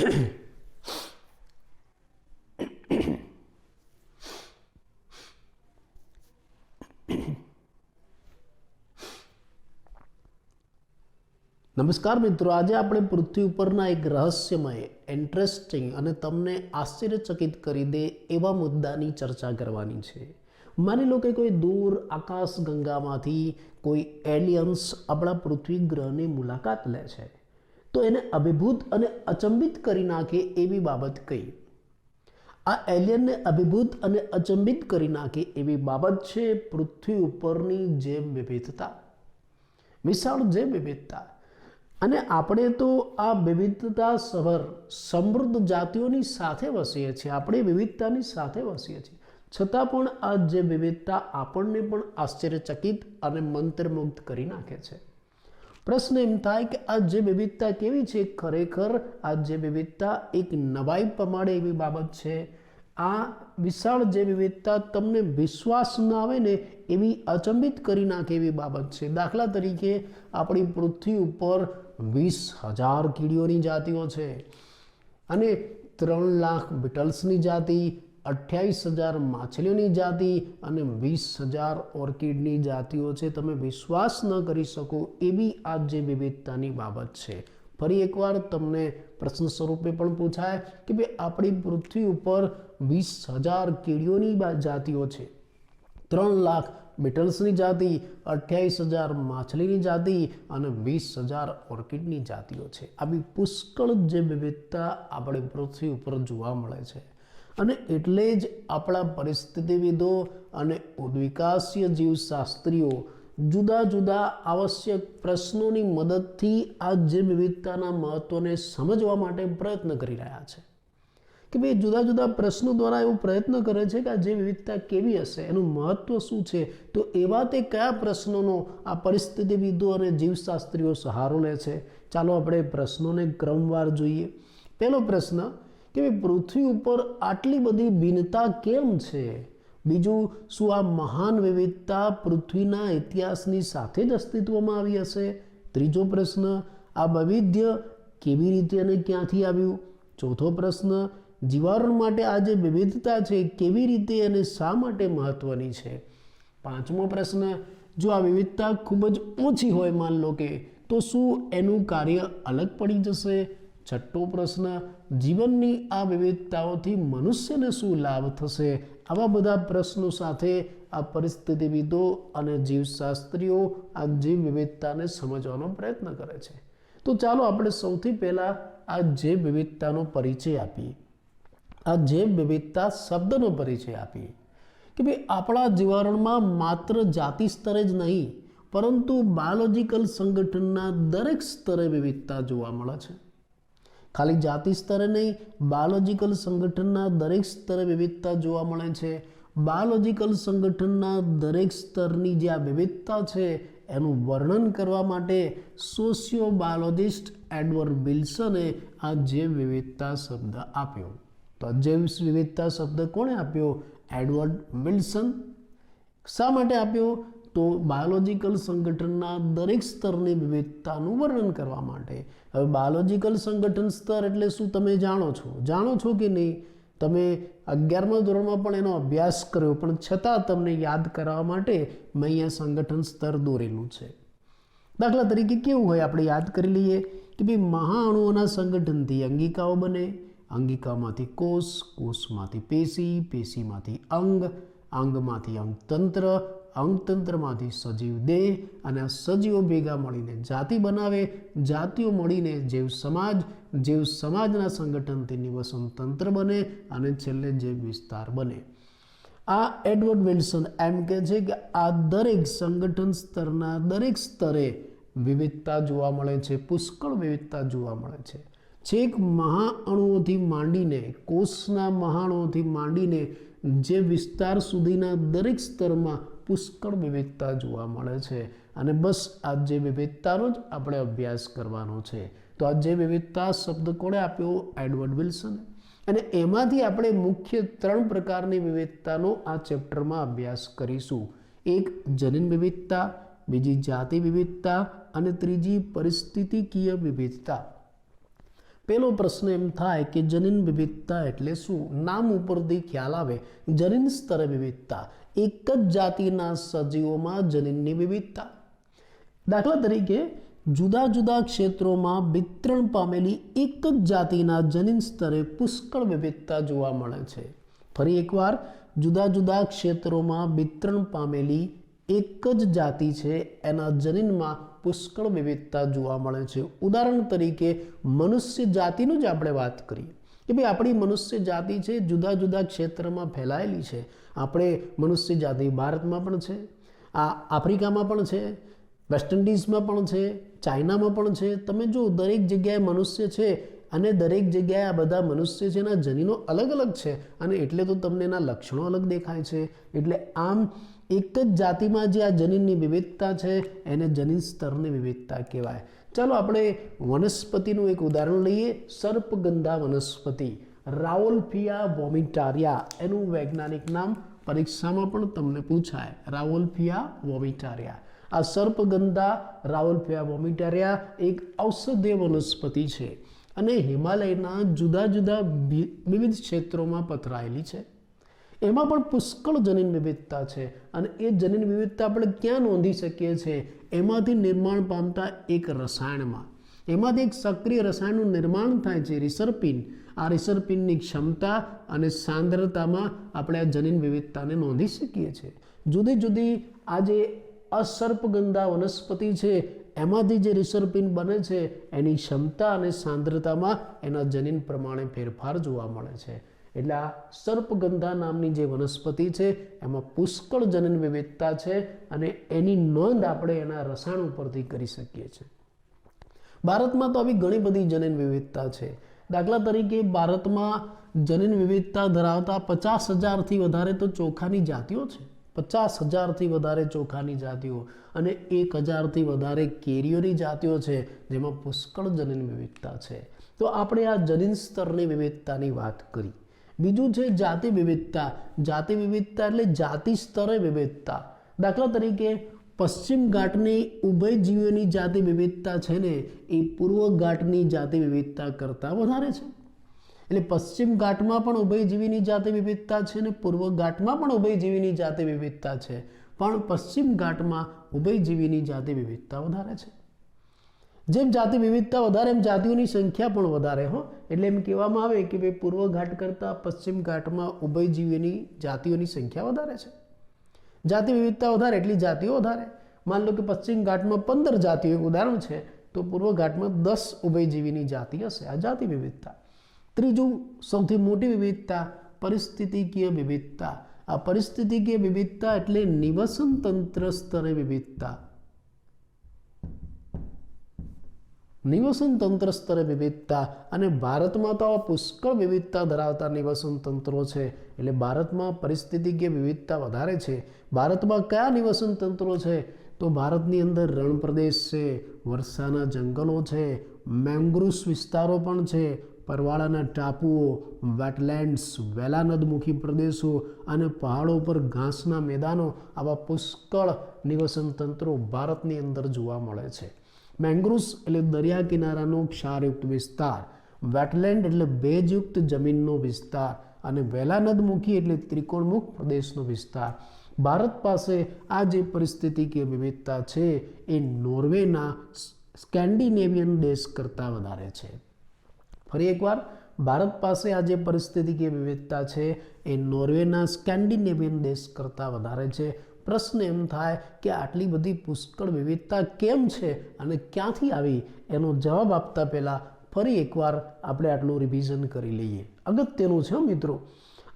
નમસ્કાર મિત્રો, આજે આપણે પૃથ્વી ઉપરના એક રહસ્યમય, ઇન્ટરેસ્ટિંગ અને તમને આશ્ચર્યચકિત કરી દે એવા મુદ્દાની ચર્ચા કરવાની છે. માની લો કે કોઈ દૂર આકાશ ગંગામાંથી કોઈ એલિયન્સ આપણા પૃથ્વી ગ્રહની મુલાકાત લે છે, તો એને અભિભૂત અને અચંબિત કરી નાખે એવી બાબત કઈ? આ એલિયનને અભિભૂત અને અચંબિત કરી નાખે એવી બાબત છે પૃથ્વી ઉપરની જૈવ વિવિધતા, વિશાળ જૈવ વિવિધતા. અને આપણે તો આ વિવિધતા સભર સમૃદ્ધ જાતિઓની સાથે વસીએ છીએ, આપણે વિવિધતાની સાથે વસીએ છીએ, છતાં પણ આ જે વિવિધતા આપણને પણ આશ્ચર્યચકિત અને મંત્રમુગ્ધ કરી નાખે છે. પ્રશ્ન એમ થાય કે આ જે વિવિધતા કેવી છે? ખરેખર આ જે વિવિધતા એક નવાઈ પ્રમાણે એવી બાબત છે. આ વિશાળ જે વિવિધતા તમને વિશ્વાસ ન આવે ને એવી અચંબિત કરી નાખે એવી બાબત છે. દાખલા તરીકે આપણી પૃથ્વી ઉપર 20,000 કીડીઓની જાતિઓ છે અને 3 લાખ બીટલ્સની જાતિ, 28,000 માછલીઓની જાતિ અને 20,000 ઓર્કિડની જાતિઓ છે. તમે વિશ્વાસ ન કરી શકો એવી આ જે વિવિધતાની બાબત છે. ફરી એકવાર તમને પ્રશ્ન સ્વરૂપે પણ પૂછાય કે ભાઈ આપણી પૃથ્વી ઉપર 20,000 કીડીઓની જાતિઓ છે, 3 લાખ બીટલ્સની જાતિ, 28,000 માછલીની જાતિ અને 20,000 ઓર્કિડની જાતિઓ છે. આવી પુષ્કળ જે વિવિધતા આપણી પૃથ્વી ઉપર જોવા મળે છે. અને એટલે જ આપણા પરિસ્થિતિવિદો અને ઉદ્વિકાસીય જીવશાસ્ત્રીઓ જુદા જુદા આવશ્યક પ્રશ્નોની મદદથી આ જે વિવિધતાના મહત્વને સમજવા માટે પ્રયત્ન કરી રહ્યા છે. કે ભાઈ જુદા જુદા પ્રશ્નો દ્વારા એવો પ્રયત્ન કરે છે કે આ જે વિવિધતા કેવી હશે, એનું મહત્વ શું છે. તો એવા તે કયા પ્રશ્નોનો આ પરિસ્થિતિવિદો અને જીવશાસ્ત્રીઓ સહારો લે છે? ચાલો આપણે પ્રશ્નોને ક્રમવાર જોઈએ. પહેલો પ્રશ્ન કે ભાઈ પૃથ્વી ઉપર આટલી બધી ભિન્નતા કેમ છે? બીજું, શું આ મહાન વિવિધતા પૃથ્વીના ઇતિહાસની સાથે જ અસ્તિત્વમાં આવી હશે? ત્રીજો પ્રશ્ન, આ વૈવિધ્ય કેવી રીતે અને ક્યાંથી આવ્યું? ચોથો પ્રશ્ન, જીવાવરણ માટે આ જે વિવિધતા છે કેવી રીતે અને શા માટે મહત્વની છે? પાંચમો પ્રશ્ન, જો આ વિવિધતા ખૂબ જ ઓછી હોય માન લો કે, તો શું એનું કાર્ય અલગ પડી જશે? છઠ્ઠો પ્રશ્ન, જીવનની આ વિવિધતાઓથી મનુષ્યને શું લાભ થશે? આવા બધા પ્રશ્નો સાથે આ પરિસ્થિતિવિદો અને જીવશાસ્ત્રીઓ આ જીવ વિવિધતાને સમજવાનો પ્રયત્ન કરે છે. તો ચાલો આપણે સૌથી પહેલાં આ જૈવ વિવિધતાનો પરિચય આપીએ. આ જૈવ વિવિધતા શબ્દનો પરિચય આપીએ કે ભાઈ આપણા જીવાવરણમાં માત્ર જાતિ સ્તરે જ નહીં, પરંતુ બાયોલોજિકલ સંગઠનના દરેક સ્તરે વિવિધતા જોવા મળે છે. ખાલી જાતિ સ્તરે નહીં, બાયોલોજિકલ સંગઠનના દરેક સ્તરે વિવિધતા જોવા મળે છે. બાયોલોજિકલ સંગઠનના દરેક સ્તરની જે આ વિવિધતા છે એનું વર્ણન કરવા માટે સોશિયોબાયોલોજિસ્ટ એડવર્ડ વિલ્સને આ જૈવ વિવિધતા શબ્દ આપ્યો. તો જૈવ વિવિધતા શબ્દ કોણે આપ્યો? Edward Wilson. શા માટે આપ્યો? તો બાયોલોજિકલ સંગઠનના દરેક સ્તરની વિવિધતાનું વર્ણન કરવા માટે. હવે બાયોલોજિકલ સંગઠન સ્તર એટલે શું તમે જાણો છો કે નહીં? તમે 11મા ધોરણમાં પણ એનો અભ્યાસ કર્યો, પણ છતાં તમને યાદ કરાવવા માટે મેં અહીંયા સંગઠન સ્તર દોરેલું છે. દાખલા તરીકે કેવું હોય આપણે યાદ કરી લઈએ કે ભાઈ મહાઅણુઓના સંગઠનથી અંગિકાઓ બને, અંગિકામાંથી કોષ, કોષમાંથી પેશી, પેશીમાંથી અંગ, અંગમાંથી અંગતંત્ર, અંગતંત્રમાંથી સજીવ દેહ અને આ સજીવો ભેગા મળીને જાતિ બનાવે, જાતિઓ મળીને જૈવ સમાજ, જૈવ સમાજના સંગઠનથી નિવસન તંત્ર બને અને છેલ્લે જૈવ વિસ્તાર બને. આ એડવર્ડ વિલ્સન એમ કહે છે કે આ દરેક સંગઠન સ્તરના દરેક સ્તરે વિવિધતા જોવા મળે છે, પુષ્કળ વિવિધતા જોવા મળે છે. છેક મહાઅણુઓથી માંડીને, કોષના મહાઅણુઓથી માંડીને જે વિસ્તાર સુધીના દરેક સ્તરમાં પુષ્કળ વિવિધતા જોવા મળે છે. અને બસ આ જે વિવિધતાનો જ આપણે અભ્યાસ કરવાનો છે. તો આ જે વિવિધતા શબ્દ કોણે આપ્યો? Edward Wilson. અને એમાંથી આપણે મુખ્ય 3 પ્રકારની વિવિધતાનો આ ચેપ્ટરમાં અભ્યાસ કરીશું. એક જનીન વિવિધતા, બીજી જાતિ વિવિધતા અને ત્રીજી પરિસ્થિતિકીય વિવિધતા. પેલો પ્રશ્ન એમ થાય કે જનીન વિવિધતા એટલે શું? નામ ઉપરથી ખ્યાલ આવે, જનીન સ્તરે વિવિધતા, એક જ જાતિના સજીવોમાં જનીનની વિવિધતા. દાખલા તરીકે જુદા જુદા ક્ષેત્રોમાં વિતરણ પામેલી એક જ જાતિના જનીન સ્તરે પુષ્કળ વિવિધતા જોવા મળે છે. ફરી એકવાર, જુદા જુદા ક્ષેત્રોમાં વિતરણ પામેલી એક જ જાતિ છે એના જનીનમાં પુષ્કળ વિવિધતા જોવા મળે છે. ઉદાહરણ તરીકે મનુષ્ય જાતિનું જ આપણે વાત કરીએ કે ભાઈ આપણી મનુષ્ય જાતિ છે જુદા જુદા ક્ષેત્રમાં ફેલાયેલી છે. આપણે મનુષ્ય જાતિ ભારતમાં પણ છે, આફ્રિકામાં પણ છે, વેસ્ટ ઇન્ડિઝમાં પણ છે, ચાઇનામાં પણ છે. તમે જો દરેક જગ્યાએ મનુષ્ય છે અને દરેક જગ્યાએ આ બધા મનુષ્ય છે એના જનીનો અલગ અલગ છે અને એટલે તો તમને એના લક્ષણો અલગ દેખાય છે. એટલે આમ એક જ જાતિમાં જે આ જનીનની વિવિધતા છે એને જનીન સ્તરની વિવિધતા કહેવાય. ચાલો આપણે વનસ્પતિનું એક ઉદાહરણ લઈએ. સર્પગંધા વનસ્પતિ, રાઓલ્ફિયા વોમિટારિયા એનું વૈજ્ઞાનિક નામ પરીક્ષામાં પણ તમને પૂછાય, રાઓલ્ફિયા વોમિટારિયા. આ સર્પગંધા રાઓલ્ફિયા વોમિટારિયા એક ઔષધીય વનસ્પતિ છે અને હિમાલયના જુદા જુદા વિવિધ ક્ષેત્રોમાં પથરાયેલી છે. એમાં પણ પુષ્કળ જનીન વિવિધતા છે અને એ જનીન વિવિધતા આપણે ક્યાં નોંધી શકીએ છીએ? એમાંથી નિર્માણ પામતા એક રસાયણમાં. એમાંથી એક સક્રિય રસાયણનું નિર્માણ થાય છે, રિસર્પિન. આ રિસર્પિનની ક્ષમતા અને સાંદ્રતામાં આપણે આ જનીન વિવિધતાને નોંધી શકીએ છીએ. જુદી જુદી આ જે અસર્પગંધા વનસ્પતિ છે એમાંથી જે રિસર્પિન બને છે એની ક્ષમતા અને સાંદ્રતામાં એના જનીન પ્રમાણે ફેરફાર જોવા મળે છે. એટલે આ સર્પગંધા નામની જે વનસ્પતિ છે એમાં પુષ્કળ જનીન વિવિધતા છે અને એની નોંધ આપણે એના રસાયણ ઉપરથી કરી શકીએ છીએ. ભારતમાં તો આવી ઘણી બધી જનીન વિવિધતા છે. દાખલા તરીકે ભારતમાં જનીન વિવિધતા ધરાવતા 50,000થી વધારે તો ચોખાની જાતિઓ છે. 50,000થી વધારે ચોખાની જાતિઓ અને 1,000થી વધારે કેરીઓની જાતિઓ છે જેમાં પુષ્કળ જનીન વિવિધતા છે. તો આપણે આ જનીન સ્તરની વિવિધતાની વાત કરી. બીજું છે જાતિ વિવિધતા. જાતિ વિવિધતા એટલે જાતિ સ્તરે વિવિધતા. દાખલા તરીકે પશ્ચિમ ઘાટની ઉભયજીવીઓની જાતિ વિવિધતા છે ને એ પૂર્વ ઘાટની જાતિ વિવિધતા કરતાં વધારે છે. એટલે પશ્ચિમ ઘાટમાં પણ ઉભયજીવીની જાતિ વિવિધતા છે અને પૂર્વ ઘાટમાં પણ ઉભયજીવીની જાતિ વિવિધતા છે, પણ પશ્ચિમ ઘાટમાં ઉભયજીવીની જાતિ વિવિધતા વધારે છે. જેમ જાતિ વિવિધતા વધારે એમ જાતિઓની સંખ્યા પણ વધારે. એટલે એમ કહેવામાં આવે કે ભાઈ પૂર્વ ઘાટ કરતાં પશ્ચિમ ઘાટમાં ઉભયજીવીની જાતિઓની સંખ્યા વધારે છે. જાતિ વિવિધતા વધારે એટલી જાતિઓ વધારે. માન લો કે પશ્ચિમ ઘાટમાં 15 જાતિઓ ઉદાહરણ છે તો પૂર્વ ઘાટમાં 10 ઉભયજીવીની જાતિ હશે. આ જાતિ વિવિધતા. ત્રીજું સૌથી મોટી વિવિધતા પરિસ્થિતિકીય વિવિધતા. આ પરિસ્થિતિકીય વિવિધતા એટલે નિવસન તંત્ર સ્તરે વિવિધતા. નિવસન તંત્ર સ્તરે વિવિધતા. અને ભારતમાં તો આવા પુષ્કળ વિવિધતા ધરાવતા નિવસન તંત્રો છે એટલે ભારતમાં પરિસ્થિતિકીય વિવિધતા વધારે છે. ભારતમાં કયા નિવસન તંત્રો છે? તો ભારતની અંદર રણ પ્રદેશ છે, વર્ષાના જંગલો છે, મેંગ્રુવ્સ વિસ્તારો પણ છે, પરવાળાના ટાપુઓ, વેટલેન્ડ્સ, વેલાનદમુખી પ્રદેશો અને પહાડો પર ઘાસના મેદાનો, આવા પુષ્કળ નિવસન તંત્રો ભારતની અંદર જોવા મળે છે. મેંગ્રુવ્સ એટલે દરિયા કિનારાનો ક્ષારયુક્ત વિસ્તાર, વેટલેન્ડ એટલે ભેજયુક્ત જમીનનો વિસ્તાર અને વેલાનદમુખી એટલે ત્રિકોણમુખ પ્રદેશનો વિસ્તાર. ભારત પાસે આ જે પરિસ્થિતિકીય વિવિધતા છે એ નોર્વેના સ્કેન્ડિનેવિયન દેશ કરતાં વધારે છે. ફરી એકવાર, ભારત પાસે આ જે પરિસ્થિતિકીય વિવિધતા છે એ નોર્વેના સ્કેન્ડિનેવિયન દેશ કરતાં વધારે છે. પ્રશ્ન એમ થાય કે આટલી બધી પુષ્કળ વિવિધતા કેમ છે અને ક્યાંથી આવી? એનો જવાબ આપતા પહેલાં ફરી એકવાર આપણે આટલું રિવિઝન કરી લઈએ. અગત્યનું છે મિત્રો.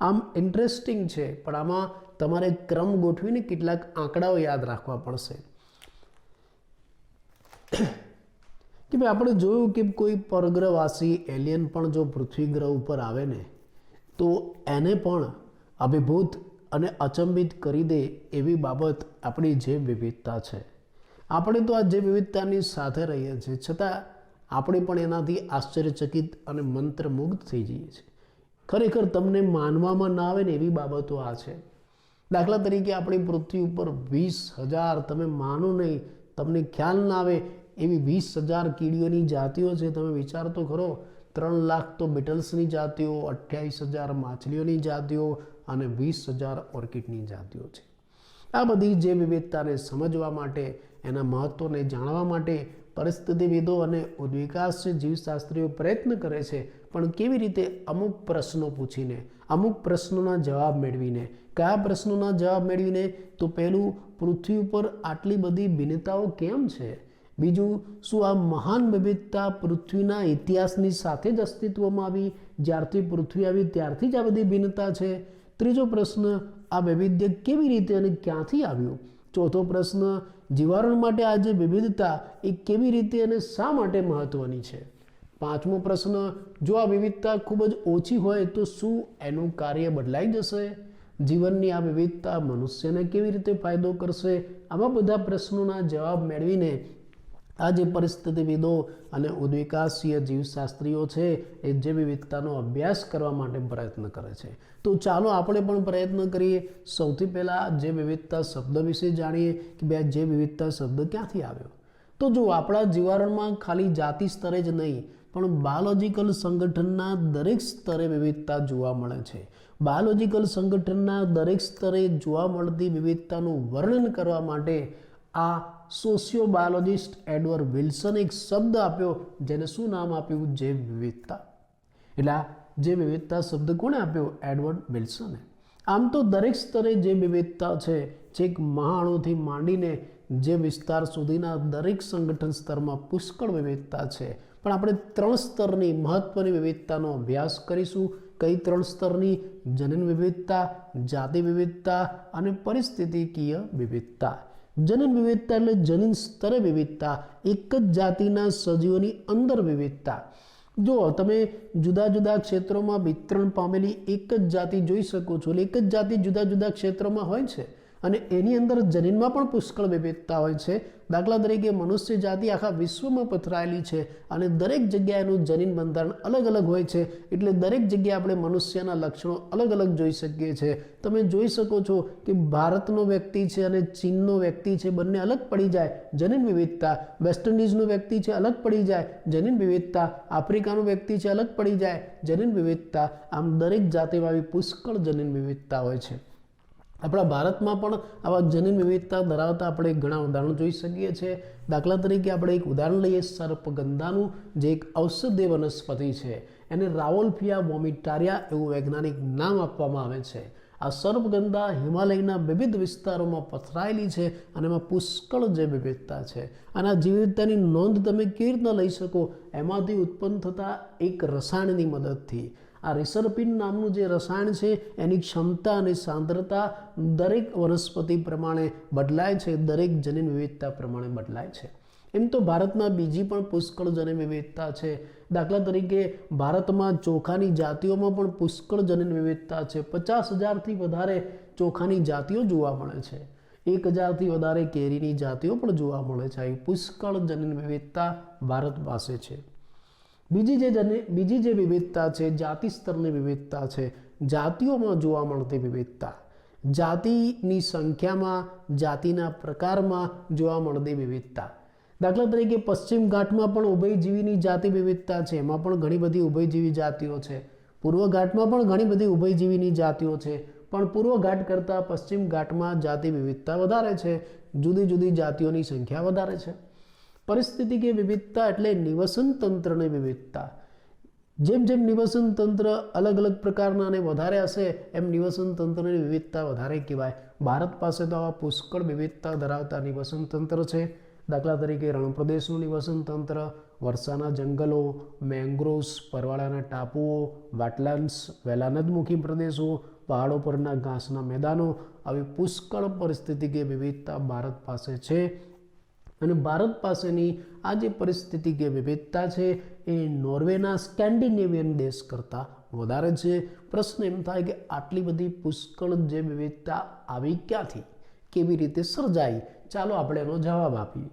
આમ ઇન્ટરેસ્ટિંગ છે પણ આમાં તમારે ક્રમ ગોઠવીને કેટલાક આંકડાઓ યાદ રાખવા પડશે. કે ભાઈ આપણે જોયું કે કોઈ પરગ્રહવાસી એલિયન પણ જો પૃથ્વી ગ્રહ ઉપર આવે ને તો એને પણ અભિભૂત અને અચંબિત કરી દે એવી બાબત આપણી જૈવ વિવિધતા છે. આપણે તો આ જૈવ વિવિધતાની સાથે રહીએ છીએ છતાં આપણે પણ એનાથી આશ્ચર્યચકિત અને મંત્રમુગ્ધ થઈ જઈએ છીએ. ખરેખર તમને માનવામાં ના આવે ને એવી બાબતો આ છે. દાખલા તરીકે આપણી પૃથ્વી ઉપર 20,000, તમે માનો નહીં, તમને ખ્યાલ ના આવે એવી 20,000 કીડીઓની જાતિઓ છે. તમે વિચાર તો ખરો, 3 લાખ તો બીટલ્સની જાતિઓ, 28,000 માછલીઓની જાતિઓ અને 20,000 ઓર્કિડની જાતિઓ છે. આ બધી જૈવ વિવિધતાને સમજવા માટે, એના મહત્વને જાણવા માટે પરિસ્થિતિવિદો અને ઉદ્વિકાસ જીવશાસ્ત્રીઓ પ્રયત્ન કરે છે, પણ કેવી રીતે? અમુક પ્રશ્નો પૂછીને, અમુક પ્રશ્નોના જવાબ મેળવીને. કયા પ્રશ્નોના જવાબ મેળવીને? તો પહેલું, પૃથ્વી ઉપર આટલી બધી ભિન્નતાઓ કેમ છે? બીજું, શું આ મહાન વિવિધતા પૃથ્વીના ઇતિહાસની સાથે જ અસ્તિત્વમાં આવી? જ્યારથી પૃથ્વી આવી ત્યારથી જ આ બધી ભિન્નતા છે? ત્રીજો પ્રશ્ન, આ વૈવિધ્ય કેવી રીતે અને ક્યાંથી આવ્યું? ચોથો પ્રશ્ન, જીવાણુ માટે આ જે વિવિધતા એ કેવી રીતે અને શા માટે મહત્વની છે? પાંચમો પ્રશ્ન, જો આ વિવિધતા ખૂબ જ ઓછી હોય તો શું એનું કાર્ય બદલાઈ જશે? જીવનની આ વિવિધતા મનુષ્યને કેવી રીતે ફાયદો કરશે? આવા બધા પ્રશ્નોના જવાબ મેળવીને આ જે પરિસ્થિતિવિદો અને ઉદ્વિકાસીય જીવશાસ્ત્રીઓ છે એ જે વિવિધતાનો અભ્યાસ કરવા માટે પ્રયત્ન કરે છે. તો ચાલો આપણે પણ પ્રયત્ન કરીએ. સૌથી પહેલાં જે વિવિધતા શબ્દ વિશે જાણીએ કે ભાઈ જે વિવિધતા શબ્દ ક્યાંથી આવ્યો. તો જો આપણા જીવાણુમાં ખાલી જાતિ સ્તરે જ નહીં પણ બાયોલોજિકલ સંગઠનના દરેક સ્તરે વિવિધતા જોવા મળે છે. બાયોલોજિકલ સંગઠનના દરેક સ્તરે જોવા મળતી વિવિધતાનું વર્ણન કરવા માટે આ સોશિયોબાયોલોજિસ્ટ એડવર્ડ વિલ્સને એક શબ્દ આપ્યો, જેને શું નામ આપ્યું? જૈવ વિવિધતા. એટલે આ જૈવ વિવિધતા શબ્દ કોણે આપ્યો? એડવર્ડ વિલ્સને. આમ તો દરેક સ્તરે જે વિવિધતા છે, છેક મહાઅણુથી માંડીને જે વિસ્તાર સુધીના દરેક સંગઠન સ્તરમાં પુષ્કળ વિવિધતા છે. પણ આપણે 3 સ્તરની મહત્વની વિવિધતાનો અભ્યાસ કરીશું. કઈ 3 સ્તરની? જનીન વિવિધતા, જાતિ વિવિધતા અને પરિસ્થિતિકીય વિવિધતા. જનીન વિવિધતા એટલે જનીન સ્તરે વિવિધતા, એક જ જાતિના સજીવોની અંદર વિવિધતા. જો તમે જુદા જુદા ક્ષેત્રોમાં વિતરણ પામેલી એક જ જાતિ જોઈ શકો છો. એટલે એક જ જાતિ જુદા જુદા ક્ષેત્રોમાં હોય છે અને એની અંદર જનીનમાં પણ પુષ્કળ વિવિધતા હોય છે. દાખલા તરીકે મનુષ્ય જાતિ આખા વિશ્વમાં પથરાયેલી છે અને દરેક જગ્યાએ એનું જનીન બંધારણ અલગ અલગ હોય છે. એટલે દરેક જગ્યાએ આપણે મનુષ્યના લક્ષણો અલગ અલગ જોઈ શકીએ છીએ. તમે જોઈ શકો છો કે ભારતનો વ્યક્તિ છે અને ચીનનો વ્યક્તિ છે, બંને અલગ પડી જાય, જનીન વિવિધતા. વેસ્ટ ઇન્ડિઝનો વ્યક્તિ છે, અલગ પડી જાય, જનીન વિવિધતા. આફ્રિકાનો વ્યક્તિ છે, અલગ પડી જાય, જનીન વિવિધતા. આમ દરેક જાતિમાં આવી પુષ્કળ જનીન વિવિધતા હોય છે. આપણા ભારતમાં પણ આવા જનીન વિવિધતા ધરાવતા આપણે ઘણા ઉદાહરણો જોઈ શકીએ છીએ. દાખલા તરીકે આપણે એક ઉદાહરણ લઈએ, સર્પગંધાનું, જે એક ઔષધીય વનસ્પતિ છે. એને રાવોલ્ફિયા વોમિટારિયા એવું વૈજ્ઞાનિક નામ આપવામાં આવે છે. આ સર્પગંધા હિમાલયના વિવિધ વિસ્તારોમાં પથરાયેલી છે અને એમાં પુષ્કળ જે વિવિધતા છે. અને આ વિવિધતાની નોંધ તમે કેવી રીતના લઈ શકો? એમાંથી ઉત્પન્ન થતા એક રસાયણની મદદથી. આ રિસર્પિન નામનું જે રસાયણ છે એની ક્ષમતા અને સાંદ્રતા દરેક વનસ્પતિ પ્રમાણે બદલાય છે, દરેક જનીન વિવિધતા પ્રમાણે બદલાય છે. એમ તો ભારતમાં બીજી પણ પુષ્કળ જનીન વિવિધતા છે. દાખલા તરીકે ભારતમાં ચોખાની જાતિઓમાં પણ પુષ્કળ જનીન વિવિધતા છે. 50,000થી વધારે ચોખાની જાતિઓ જોવા મળે છે. 1,000થી વધારે કેરીની જાતિઓ પણ જોવા મળે છે. આવી પુષ્કળ જનીન વિવિધતા ભારત પાસે છે. બીજી જે વિવિધતા છે, જાતિ સ્તરની વિવિધતા છે. જાતિઓમાં જોવા મળતી વિવિધતા, જાતિની સંખ્યામાં, જાતિના પ્રકારમાં જોવા મળતી વિવિધતા. દાખલા તરીકે પશ્ચિમ ઘાટમાં પણ ઉભયજીવીની જાતિ વિવિધતા છે. એમાં પણ ઘણી બધી ઉભયજીવી જાતિઓ છે. પૂર્વ ઘાટમાં પણ ઘણી બધી ઉભયજીવીની જાતિઓ છે. પણ પૂર્વ ઘાટ કરતાં પશ્ચિમ ઘાટમાં જાતિ વિવિધતા વધારે છે. જુદી જુદી જાતિઓની સંખ્યા વધારે છે. પરિસ્થિતિકીય વિવિધતા એટલે નિવસન તંત્રની વિવિધતા. જેમ જેમ નિવસન તંત્ર અલગ અલગ પ્રકારના અને વધારે હશે એમ નિવસન તંત્રની વિવિધતા વધારે કહેવાય. ભારત પાસે તો આવા પુષ્કળ વિવિધતા ધરાવતા નિવસન તંત્ર છે. દાખલા તરીકે રણપ્રદેશનું નિવસન તંત્ર, વર્ષાના જંગલો, મેંગ્રોવ્સ, પરવાળાના ટાપુઓ, વેટલેન્ડ્સ, વેલાનદમુખી પ્રદેશો, પહાડો પરના ઘાસના મેદાનો, આવી પુષ્કળ પરિસ્થિતિકીય વિવિધતા ભારત પાસે છે. અને ભારત પાસેની આ જે પરિસ્થિતિકીય વિવિધતા છે એ નોર્વેના સ્કેન્ડિનેવિયન દેશ કરતાં વધારે છે. પ્રશ્ન એમ થાય કે આટલી બધી પુષ્કળ જે વિવિધતા આવી ક્યાંથી, કેવી રીતે સર્જાઈ? ચાલો આપણે એનો જવાબ આપીએ.